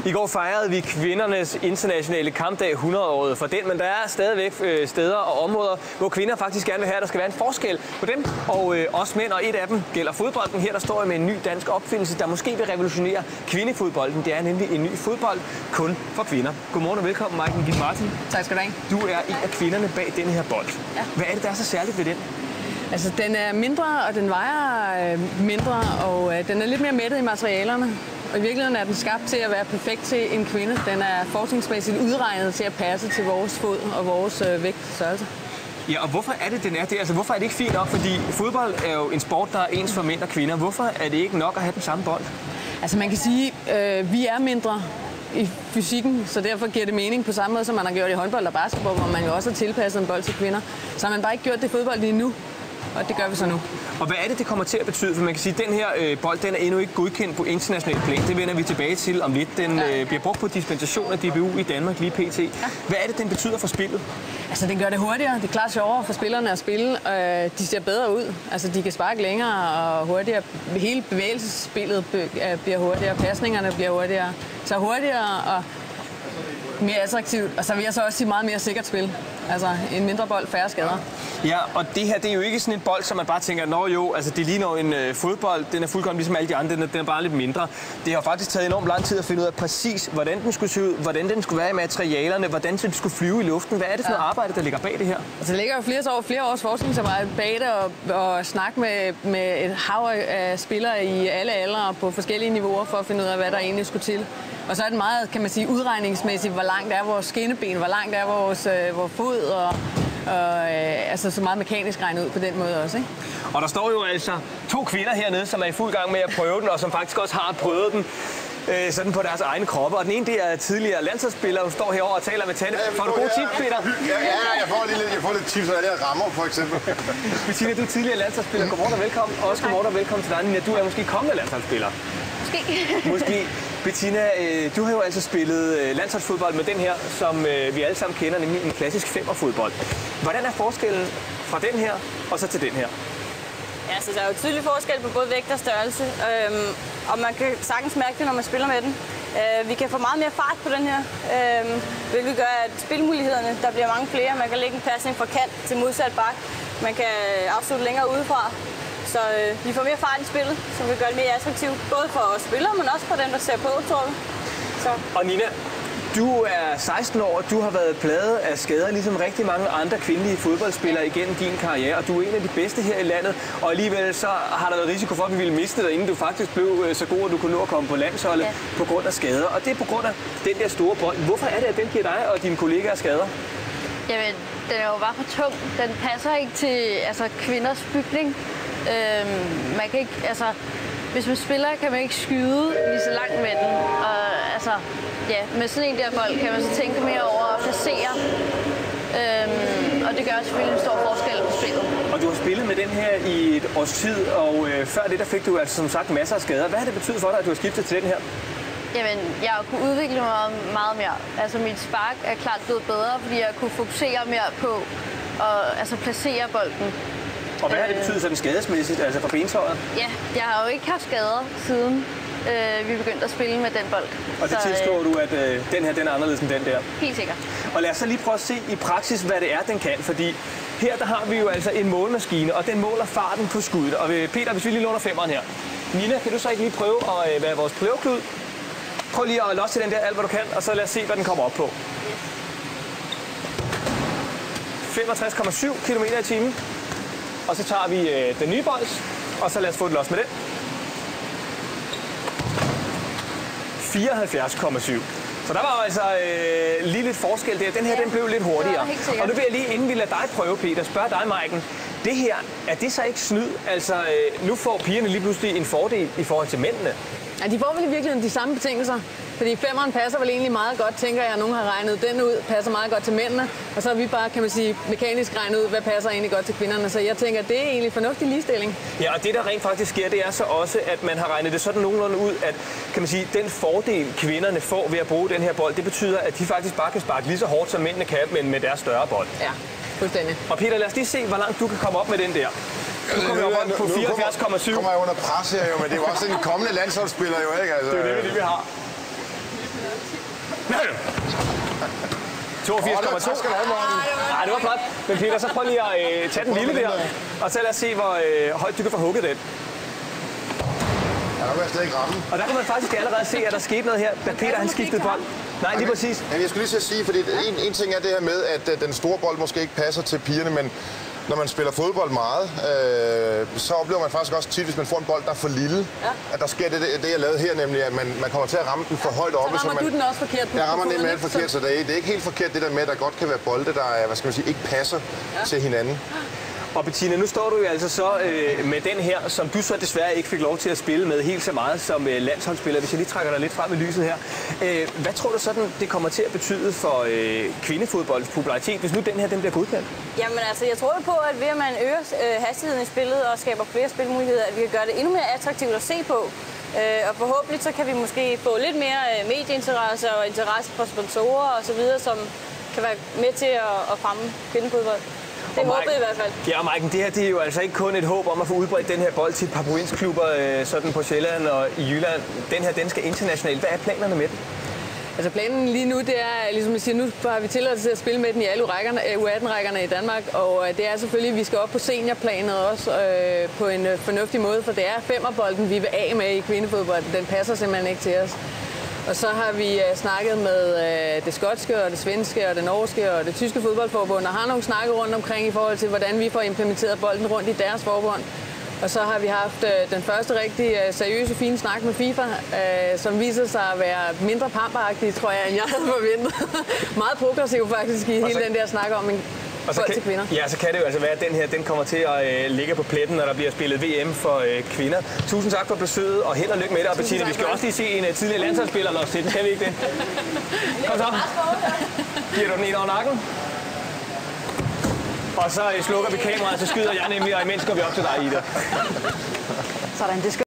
I går fejrede vi kvindernes internationale kampdag 100-året for den, men der er stadigvæk steder og områder, hvor kvinder faktisk gerne vil have, at der skal være en forskel på dem og os mænd, og et af dem gælder fodbolden. Her der står jeg med en ny dansk opfindelse, der måske vil revolutionere kvindefodbolden. Det er nemlig en ny fodbold kun for kvinder. Godmorgen og velkommen, Maiken Gitte Martin. Tak skal du have. Du er en af kvinderne bag den her bold. Ja. Hvad er det, der er så særligt ved den? Altså, den er mindre, og den vejer mindre, og den er lidt mere mættet i materialerne. Og i virkeligheden er den skabt til at være perfekt til en kvinde. Den er forskningsmæssigt udregnet til at passe til vores fod og vores vægtstørrelse. Ja, og hvorfor er det, den er det? Altså, hvorfor er det ikke fint nok? Fordi fodbold er jo en sport, der er ens for mænd og kvinder. Hvorfor er det ikke nok at have den samme bold? Altså, man kan sige, vi er mindre i fysikken, så derfor giver det mening på samme måde, som man har gjort i håndbold og basketball, hvor man jo også har tilpasset en bold til kvinder. Så har man bare ikke gjort det i fodbold lige nu, og det gør vi så nu. Og hvad er det, det kommer til at betyde? For man kan sige, at den her bold, den er endnu ikke godkendt på international plan. Det vender vi tilbage til om lidt. Den bliver brugt på dispensation af DBU i Danmark lige pt. Ja. Hvad er det, den betyder for spillet? Altså, den gør det hurtigere. Det er klart sjovere for spillerne at spille. De ser bedre ud. Altså, de kan sparke længere og hurtigere. Hele bevægelsesspillet bliver hurtigere. Pasningerne bliver hurtigere. Så hurtigere og mere attraktivt. Og så vil jeg så også sige meget mere sikkert spil. Altså, en mindre bold, færre skader. Ja, og det her, det er jo ikke sådan en bold, som man bare tænker, nå jo, altså det ligner en fodbold, den er fuldkommen ligesom alle de andre, den er bare lidt mindre. Det har faktisk taget enormt lang tid at finde ud af præcis, hvordan den skulle se ud, hvordan den skulle være i materialerne, hvordan den skulle flyve i luften. Hvad er det for noget arbejde, der ligger bag det her? Altså, der ligger jo flere års forskningsarbejde bag det, og snak med et hav af spillere i alle aldre på forskellige niveauer for at finde ud af, hvad der egentlig skulle til. Og så er det meget, kan man sige, udregningsmæssigt, hvor langt er vores skinneben, hvor langt er vores fod, og altså så meget mekanisk regnet ud på den måde også, ikke? Og der står jo altså 2 kvinder hernede, som er i fuld gang med at prøve den, og som faktisk også har prøvet den sådan på deres egne kroppe. Og den ene, det er tidligere landsholdsspiller, der står herovre og taler med Tanne. Får du gode tips, Peter? Ja, jeg får lidt tips af det her rammer, for eksempel. Bettina, du er tidligere landsholdsspiller. Godmorgen og velkommen. Og også godmorgen og velkommen til dig, Nina. Du er måske kommende landsholdsspiller. Måske. Bettina, du har jo altså spillet landsholdsfodbold med den her, som vi alle sammen kender, nemlig en klassisk femmerfodbold. Hvordan er forskellen fra den her og så til den her? Ja, så der er jo tydelig forskel på både vægt og størrelse, og man kan sagtens mærke det, når man spiller med den. Vi kan få meget mere fart på den her, hvilket gør, at spilmulighederne, der bliver mange flere. Man kan lægge en pasning fra kant til modsat bak. Man kan afslutte længere udefra. Så vi får mere fart i spillet, som vil gøre det mere attraktivt, både for os spillere, men også for dem, der ser på, tror jeg. Så. Og Nina, du er 16 år, og du har været plaget af skader, ligesom rigtig mange andre kvindelige fodboldspillere igennem din karriere, og du er en af de bedste her i landet, og alligevel så har der været risiko for, at vi ville miste dig, inden du faktisk blev så god, at du kunne nå at komme på landsholdet på grund af skader. Og det er på grund af den der store bold. Hvorfor er det, at den giver dig og dine kollegaer skader? Jamen, den er jo bare for tung. Den passer ikke til kvinders bygning. Man kan ikke, hvis man spiller, kan man ikke skyde lige så langt med den. Og med sådan en der bold kan man så tænke mere over at placere. Og det gør selvfølgelig en stor forskel på spillet. Og du har spillet med den her i et års tid, og før det, der fik du altså som sagt masser af skader. Hvad har det betydet for dig, at du har skiftet til den her? Jamen, jeg har kunnet udvikle mig meget mere. Altså, mit spark er klart blevet bedre, fordi jeg kunne fokusere mere på at placere bolden. Og hvad har det betydet sådan skadesmæssigt, altså for bentøjet? Ja, jeg har jo ikke haft skader siden vi begyndte at spille med den bold. Og det tilskriver du, at den her den er anderledes end den der? Helt sikkert. Og lad os så lige prøve at se i praksis, hvad det er, den kan. Fordi her der har vi jo altså en målemaskine, og den måler farten på skuddet. Og Peter, hvis vi lige låner 5'eren her. Nina, kan du så ikke lige prøve at være vores prøveklud? Prøv lige at losse den der alt, hvad du kan, og så lad os se, hvad den kommer op på. 65,7 km/t. Og så tager vi den nye bold, og så lad os få det los med den. 74,7. Så der var altså lige lidt forskel der. Den her, den blev lidt hurtigere. Og nu vil jeg lige, inden vi lader dig prøve, Peter, spørge dig, Maiken. Det her, er det så ikke snyd? Altså, nu får pigerne lige pludselig en fordel i forhold til mændene. Ja, de får vel i virkeligheden de samme betingelser. Fordi femmeren passer vel egentlig meget godt, tænker jeg, at nogen har regnet den ud, passer meget godt til mændene. Og så har vi bare, kan man sige, mekanisk regnet ud, hvad passer egentlig godt til kvinderne. Så jeg tænker, at det er egentlig fornuftig ligestilling. Ja, og det der rent faktisk sker, det er så også, at man har regnet det sådan nogenlunde ud, at kan man sige, den fordel kvinderne får ved at bruge den her bold, det betyder, at de faktisk bare kan sparke lige så hårdt som mændene kan, men med deres større bold. Ja, fuldstændig. Og Peter, lad os lige se, hvor langt du kan komme op med den der. Nu kommer jeg op på 74,7. Kommer jeg under pres her jo, men det er jo også en kommende landsholdsspiller jo, ikke? Altså, det er jo det, vi har. 82,2. Nej, det var flot. Men Peter, så prøv lige at tage den lille der, og så lad os se, hvor højt du kan få hugget den. Ja, der vil jeg slet ikke ramme. Og der kan man faktisk allerede se, at der skete noget her, da Peter han skiftede bold. Nej, lige præcis. Men jeg skulle lige sige, fordi en ting er det her med, at den store bold måske ikke passer til pigerne, men når man spiller fodbold meget, så oplever man faktisk også tit, hvis man får en bold, der er for lille, at der sker det jeg lavede her, nemlig at man kommer til at ramme den for højt oppe. Så rammer du den også forkert på. Jeg rammer den lidt forkert, så det er ikke helt forkert det der med, at der godt kan være bolde, der hvad skal man sige, ikke passer til hinanden. Og Bettina, nu står du jo altså så med den her, som du så desværre ikke fik lov til at spille med helt så meget som landsholdsspiller. Hvis jeg lige trækker dig lidt frem i lyset her. Hvad tror du sådan, det kommer til at betyde for kvindefodboldens popularitet, hvis nu den her den bliver godkendt? Jamen altså, jeg tror jo på, at ved at man øger hastigheden i spillet og skaber flere spilmuligheder, at vi kan gøre det endnu mere attraktivt at se på. Og forhåbentlig så kan vi måske få lidt mere medieinteresse og interesse fra sponsorer osv., som kan være med til at fremme kvindefodbold. Det håber i hvert fald. Ja, Maiken, det her det er jo altså ikke kun et håb om at få udbredt den her bold til et par provinsklubber sådan på Sjælland og i Jylland. Den her, den skal internationalt. Hvad er planerne med den? Altså planen lige nu, det er, ligesom jeg siger, nu har vi tilladelse til at spille med den i alle U18-rækkerne i Danmark, og det er selvfølgelig, at vi skal op på seniorplanet også på en fornuftig måde, for det er femmerbolden, vi vil af med i kvindefodbold. Den passer simpelthen ikke til os. Og så har vi snakket med det skotske og det svenske og det norske og det tyske fodboldforbund, og har nogle snakke rundt omkring i forhold til, hvordan vi får implementeret bolden rundt i deres forbund. Og så har vi haft den første rigtig seriøse, fine snak med FIFA, som viser sig at være mindre pamperagtig, tror jeg, end jeg havde forventet. Meget progressiv faktisk i hele den der snak om en bold til kvinder. Ja, så kan det jo altså være, at den her den kommer til at ligge på pletten, når der bliver spillet VM for kvinder. Tusind tak for besøget, og held og lykke med det. Og Bettina, vi skal også lige se en tidligere landsholdsspiller låse til den. Skal vi ikke det? Kom så. Giver du den en over nakken? Og så slukker vi kameraet, så skyder jeg nemlig, og imens går vi op til dig, Ida. Sådan, det skal